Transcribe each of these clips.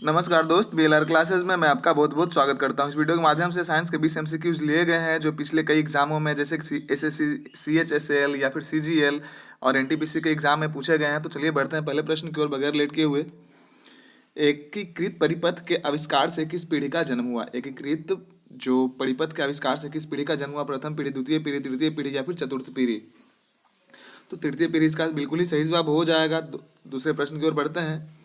नमस्कार दोस्त, BLR classes में मैं आपका बहुत बहुत स्वागत करता हूं। इस वीडियो के माध्यम से साइंस के 20 एमसीक्यूज लिए गए हैं जो पिछले कई एग्जामों में जैसे एसएससी, सीएचएसएल या फिर सीजीएल और एनटीपीसी के एग्जाम में पूछे गए हैं। तो चलिए बढ़ते हैं पहले प्रश्न की ओर बगैर लेट किए हुए। एकीकृत परिपथ के आविष्कार से किस पीढ़ी का जन्म हुआ? एकीकृत जो परिपथ के आविष्कार से किस पीढ़ी का जन्म हुआ? प्रथम पीढ़ी, द्वितीय पीढ़ी, तृतीय पीढ़ी या फिर चतुर्थ पीढ़ी? तो तृतीय पीढ़ी इसका बिल्कुल ही सही जवाब हो जाएगा। दूसरे प्रश्न की ओर बढ़ते हैं।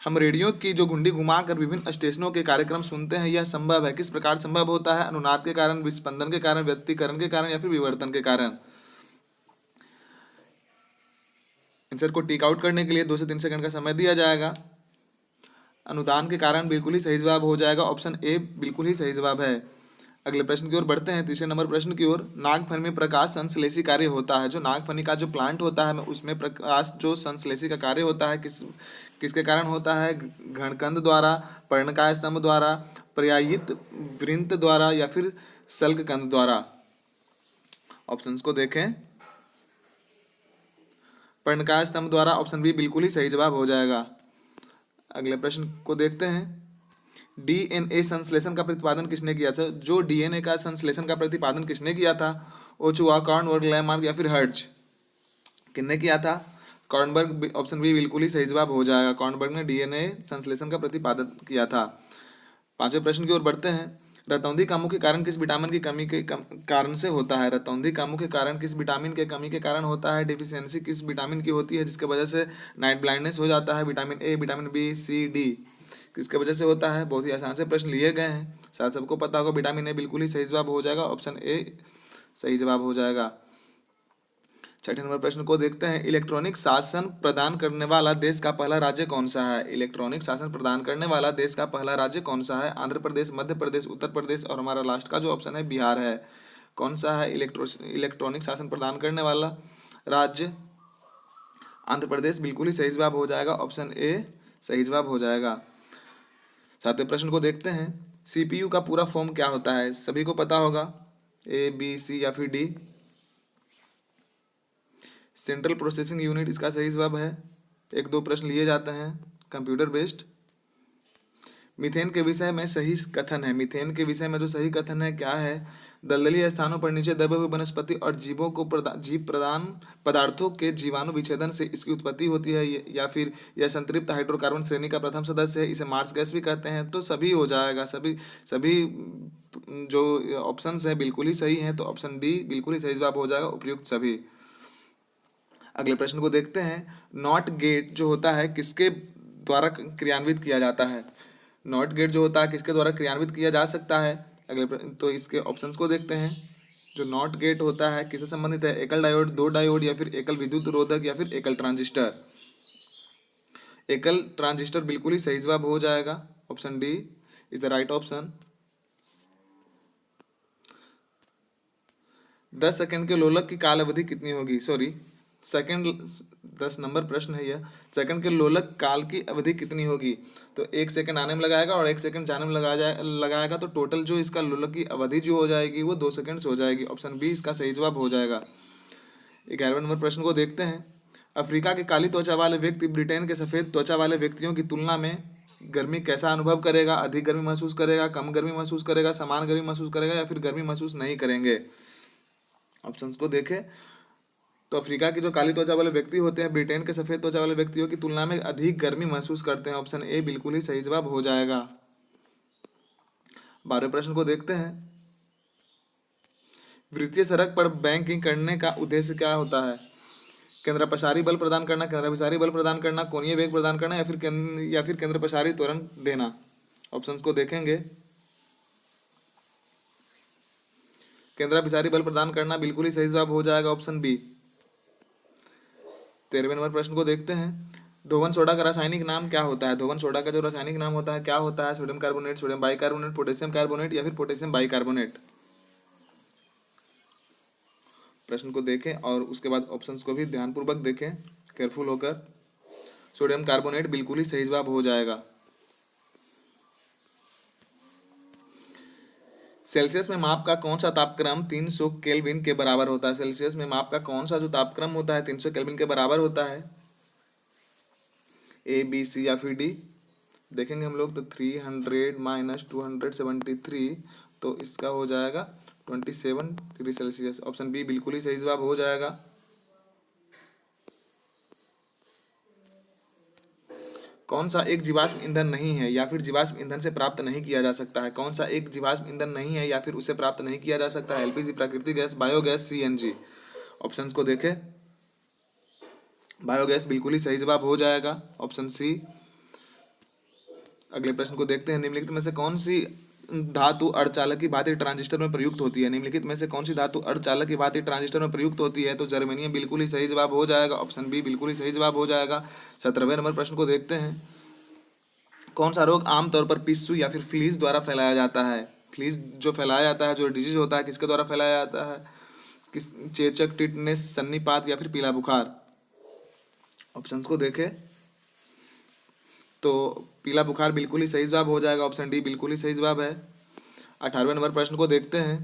हम रेडियो की जो घुंडी घुमाकर विभिन्न स्टेशनों के कार्यक्रम सुनते हैं, यह संभव है? किस प्रकार संभव होता है? अनुनाद के कारण, विस्पंदन के कारण, व्यक्तीकरण के कारण या फिर विवर्तन के कारण? आंसर को टिक आउट करने के लिए 2 से 3 सेकंड का समय दिया जाएगा। अनुदान के कारण बिल्कुल ही सही जवाब हो जाएगा। ऑप्शन ए बिल्कुल ही सही जवाब है। अगले प्रश्न की ओर बढ़ते हैं, तीसरे नंबर प्रश्न की ओर। नागफनी में प्रकाश संश्लेषी कार्य होता है। जो नागफनी का जो प्लांट होता है उसमें प्रकाश जो संश्लेषी का कार्य होता है किसके कारण होता है? घनकंद द्वारा, पर्णकाय स्तंभ द्वारा, पर्यायित वृंत द्वारा या फिर शल्ककंद द्वारा? ऑप्शंस को देखें। पर्णकाय स्तंभ द्वारा, ऑप्शन बी बिल्कुल ही सही जवाब हो जाएगा। अगले प्रश्न को देखते हैं। डीएनए संश्लेषण का प्रतिपादन किसने किया था? जो डीएनए का संश्लेषण का प्रतिपादन किसने किया था? ओचुआ, कॉर्नबर्ग, लैमार्क या फिर हर्ट्ज? किसने किया था? कॉर्नबर्ग, ऑप्शन बी बिल्कुल ही सही जवाब हो जाएगा। कॉर्नबर्ग ने डीएनए संश्लेषण का प्रतिपादन किया था। पांचवें प्रश्न की ओर बढ़ते हैं। रतौंधी का मुख्य कारण किस विटामिन की कमी के कारण से होता है? रतौंधी का मुख्य कारण किस विटामिन के कमी के कारण होता है? डिफिशियंसी किस विटामिन की होती है जिसके वजह से नाइट ब्लाइंडनेस हो जाता है? Vitamin A, vitamin B, C, D? किसके वजह से होता है? बहुत ही आसान से प्रश्न लिए गए हैं, शायद सबको पता होगा। विटामिन ए बिल्कुल ही सही जवाब हो जाएगा। ऑप्शन ए सही जवाब हो जाएगा। छठे नंबर प्रश्न को देखते हैं। इलेक्ट्रॉनिक शासन प्रदान करने वाला देश का पहला राज्य कौन सा है? इलेक्ट्रॉनिक शासन प्रदान करने वाला देश का पहला राज्य कौन सा है? आंध्र प्रदेश, मध्य प्रदेश, उत्तर प्रदेश और हमारा लास्ट का जो ऑप्शन है बिहार है। कौन सा है इलेक्ट्रॉनिक शासन प्रदान करने वाला राज्य? आंध्र प्रदेश बिल्कुल ही सही जवाब हो जाएगा। ऑप्शन ए सही जवाब हो जाएगा। सातवें प्रश्न को देखते हैं। सीपीयू का पूरा फॉर्म क्या होता है? सभी को पता होगा। ए, बी, सी या फिर डी? सेंट्रल प्रोसेसिंग यूनिट इसका सही जवाब है। एक दो प्रश्न लिए जाते हैं कंप्यूटर बेस्ड। मीथेन के विषय में सही कथन है। मीथेन के विषय में जो सही कथन है क्या है? दलदली स्थानों पर नीचे दबे हुए वनस्पति और जीवों को जीव प्रदान पदार्थों के जीवाणु विच्छेदन से इसकी उत्पत्ति होती है, या फिर यह संतृप्त हाइड्रोकार्बन श्रेणी का प्रथम सदस्य है। इसे मार्स गैस भी कहते हैं। तो सभी हो जाएगा। सभी सभी जो ऑप्शंस है बिल्कुल ही सही हैं। तो ऑप्शन डी बिल्कुल ही सही जवाब हो जाएगा, उपयुक्त सभी। अगले प्रश्न को देखते हैं। नॉट गेट जो होता है किसके द्वारा क्रियान्वित किया जाता है? नॉट गेट जो होता है किसके द्वारा क्रियान्वित किया जा सकता है? तो इसके ऑप्शंस को देखते हैं। जो नॉट गेट होता है किससे संबंधित है? एकल डायोड, दो डायोड या फिर एकल विद्युत रोधक या फिर एकल ट्रांजिस्टर? एकल ट्रांजिस्टर बिल्कुल ही सही जवाब हो जाएगा। Option D is the right option. 10 second के लोलक की काल अवधि कितनी होगी? सॉरी, सेकंड 10 नंबर प्रश्न है यह। सेकंड के लोलक काल की अवधि कितनी होगी? तो 1 सेकंड आने में लगाएगा और 1 सेकंड जाने में लगाएगा। तो टोटल जो इसका लोलक की अवधि जो हो जाएगी वो 2 सेकंड से हो जाएगी। ऑप्शन बी इसका सही जवाब हो जाएगा। 11वें नंबर प्रश्न को देखते हैं। अफ्रीका के काली त्वचा वाले व्यक्ति ब्रिटेन के सफ़ेद त्वचा वाले व्यक्तियों की तुलना में गर्मी कैसा अनुभव करेगा? अधिक गर्मी महसूस करेगा, कम गर्मी महसूस करेगा, समान गर्मी महसूस करेगा या फिर गर्मी महसूस नहीं करेंगे? ऑप्शंस को देखें। तो अफ्रीका के जो काली त्वचा वाले व्यक्ति होते हैं ब्रिटेन के सफेद त्वचा वाले व्यक्तियों की तुलना में अधिक गर्मी महसूस करते हैं। ऑप्शन ए बिल्कुल ही सही जवाब हो जाएगा। 12वें प्रश्न को देखते हैं। वृत्तीय सड़क पर बैंकिंग करने का उद्देश्य क्या होता है? केंद्रापसारी बल प्रदान करना, केंद्राभिसारी बल प्रदान करना, कोणीय वेग प्रदान करना या फिर केंद्रापसारी त्वरण देना? ऑप्शंस को देखेंगे। केंद्राभिसारी बल प्रदान करना बिल्कुल ही सही जवाब हो जाएगा। Option B. 13वें नंबर प्रश्न को देखते हैं। धोवन सोडा का रासायनिक नाम क्या होता है? धोवन सोडा का जो रासायनिक नाम होता है क्या होता है? Sodium carbonate, sodium bicarbonate, potassium carbonate या फिर पोटेशियम बाइकार्बोनेट? प्रश्न को देखें और उसके बाद ऑप्शंस को भी ध्यानपूर्वक देखें, केयरफुल होकर। सोडियम कार्बोनेट बिल्कुल ही सही जवाब हो जाएगा। सेल्सियस में माप का कौन सा तापक्रम 300 केल्विन के बराबर होता है? सेल्सियस में माप का कौन सा जो तापक्रम होता है 300 केल्विन के बराबर होता है? ए, बी, सी या फिर डी? देखेंगे हम लोग तो 300 माइनस 273, तो इसका हो जाएगा 27 डिग्री सेल्सियस। ऑप्शन बी बिल्कुल ही सही जवाब हो जाएगा। कौन सा एक जीवाश्म ईंधन नहीं है या फिर जीवाश्म ईंधन से प्राप्त नहीं किया जा सकता है? कौन सा एक जीवाश्म ईंधन नहीं है या फिर उसे प्राप्त नहीं किया जा सकता है? एलपीजी, प्राकृतिक गैस, बायोगैस, सीएनजी। ऑप्शंस को देखें। बायोगैस बिल्कुल ही सही जवाब हो जाएगा, ऑप्शन सी। अगले प्रश्न को देखते हैं। निम्नलिखित में से कौन सी धातु अर्धचालक की भांति ट्रांजिस्टर में प्रयुक्त होती है? निम्नलिखित में से कौन सी धातु अर्धचालक की भांति ट्रांजिस्टर में प्रयुक्त होती है? तो जर्मेनियम बिल्कुल ही सही जवाब हो जाएगा, ऑप्शन बी बिल्कुल ही सही जवाब हो जाएगा। 17वें नंबर प्रश्न को देखते हैं। कौन सा रोग आमतौर पर पिस्सू या फिर फ्लीज द्वारा फैलाया जाता है? फ्लीज जो फैलाया जाता है, जो डिजीज होता है, किसके द्वारा फैलाया जाता है? किस चेचक, टिटनेस, सन्नीपात या फिर पीला बुखार? ऑप्शंस को देखें तो पीला बुखार बिल्कुल ही सही जवाब हो जाएगा, ऑप्शन डी बिल्कुल ही सही जवाब है। 18वें नंबर प्रश्न को देखते हैं।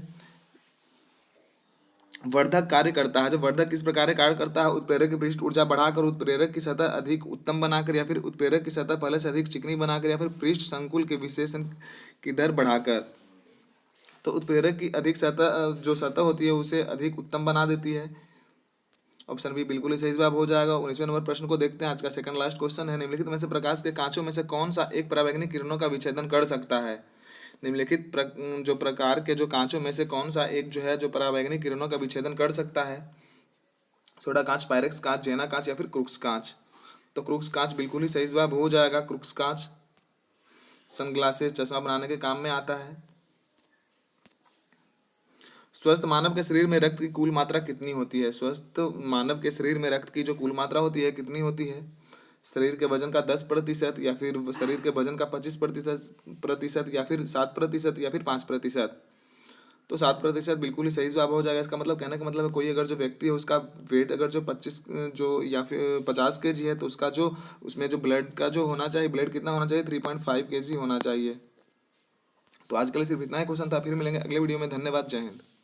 वर्धक कार्य करता है, जो वर्धक किस प्रकार कार्य करता है? उत्प्रेरक की पृष्ठ ऊर्जा बढ़ाकर, उत्प्रेरक की सतह अधिक उत्तम बनाकर, या फिर उत्प्रेरक की सतह पहले से अधिक चिकनी बनाकर, या फिर पृष्ठ संकुल के विशेषण की दर बढ़ाकर। तो उत्प्रेरक की अधिक सतह, जो सतह होती है उसे अधिक उत्तम बना देती है। ऑप्शन बी बिल्कुल ही सही जवाब हो जाएगा। 19वें नंबर प्रश्न को देखते हैं। आज का सेकंड लास्ट क्वेश्चन है। निम्नलिखित में से प्रकाश के कांचों में से कौन सा एक परावैंगनिक किरणों का विच्छेदन कर सकता है? निम्नलिखित जो प्रकार के जो कांचों में से कौन सा एक जो है जो परावैंगनिक किरणों का विच्छेदन कर सकता है? सोडा कांच, पायरेक्स कांच, जेना कांच या फिर क्रूक्स कांच? तो क्रूक्स कांच बिल्कुल ही सही जवाब हो जाएगा। क्रूक्स कांच सनग्लासेस, चश्मा बनाने के काम में आता है। स्वस्थ मानव के शरीर में रक्त की कुल मात्रा कितनी होती है? स्वस्थ मानव के शरीर में रक्त की जो कुल मात्रा होती है कितनी होती है? शरीर के वजन का 10%, या फिर शरीर के वजन का 25%, या फिर 7%, या फिर 5%? तो 7% बिल्कुल ही सही जवाब हो जाएगा। इसका मतलब, कहने का मतलब है, कोई अगर जो व्यक्ति है उसका वेट अगर जो 25 जो या फिर 50 kg है, तो उसका जो उसमें जो ब्लड का जो होना चाहिए, ब्लड कितना होना चाहिए? 3.5 kg होना चाहिए। तो आज के लिए सिर्फ इतना ही क्वेश्चन था। फिर मिलेंगे अगले वीडियो में। धन्यवाद, जय हिंद।